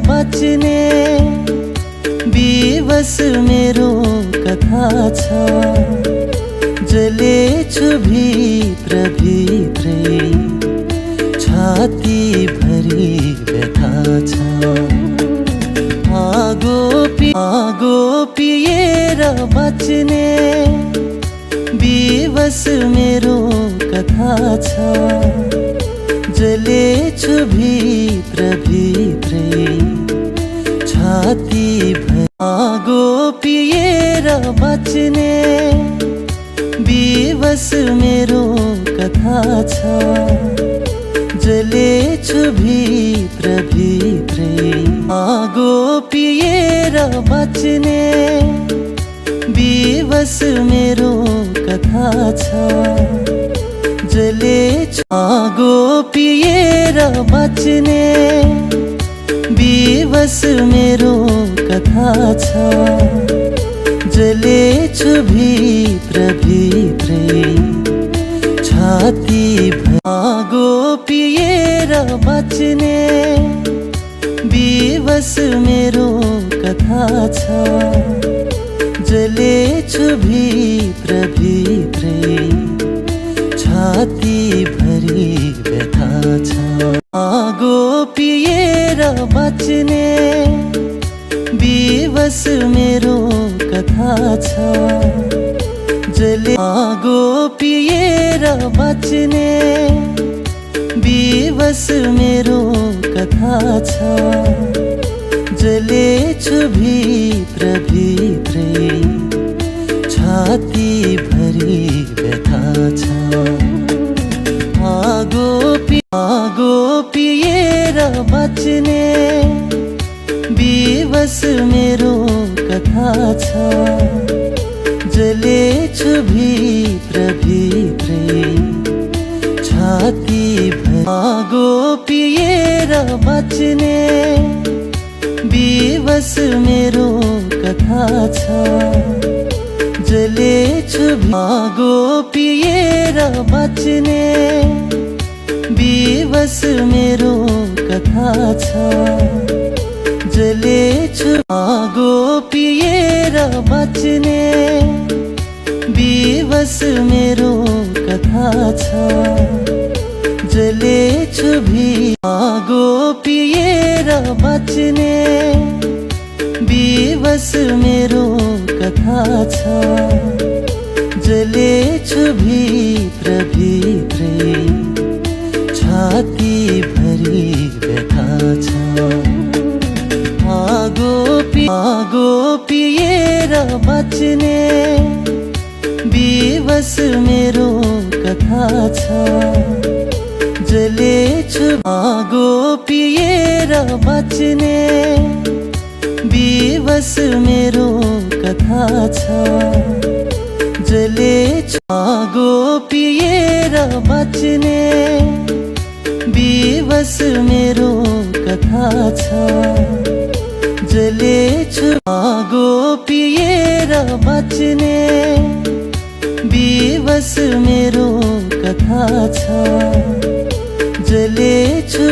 बच्ने विवश मेरो कथा छ। जलेछु भित्र भित्रै छाती भरि व्यथा छ। आगो पिएर बच्ने विवश मेरो कथा छ। जलेछु भित्र भित्रै छाती भरि। आगो पिएर बच्ने विवश मेरो कथा छ। जलेछु भित्र भित्रै आगो पिएर बच्ने विवश मेरो कथा छ। जलेछु आगो पिएर बच्ने विवश मेरो कथा छ। जलेछु भित्र भित्रै छाती भरि। आगो पिएर बच्ने विवश मेरो कथा छ। जलेछु भित्र भित्रै छाती भरि व्यथा छ। आगो पिएर बच्ने विवश मेरो कथा छ। आगो पिएर बच्ने विवश मेरो कथा छ। जलेछु भित्र भित्रै छाती भरि व्यथा छ। आगो पिएर बच्ने विवश मेरो कथा छ। जलेछु भित्र भित्रै छाती भरि। आगो पिएर बच्ने विवश मेरो कथा छ। जलेछु आगो पिएर बच्ने विवश मेरो कथा छ। जलेछु आगो पिएर बच्ने विवश मेरो कथा छ। जलेछु आगो पिएर बच्ने विवश मेरो कथा छ। जलेछु भित्र भित्रै छाती भरि व्यथा छ। आगो पिएर बच्ने विवश मेरो कथा छ। जलेछु आगो पिएर बच्ने विवश मेरो कथा छ। जलेछु आगो पिएर बच्ने विवश मेरो कथा छ। जलेछु आगो पिएर बच्ने विवश मेरो कथा छ। जलेछु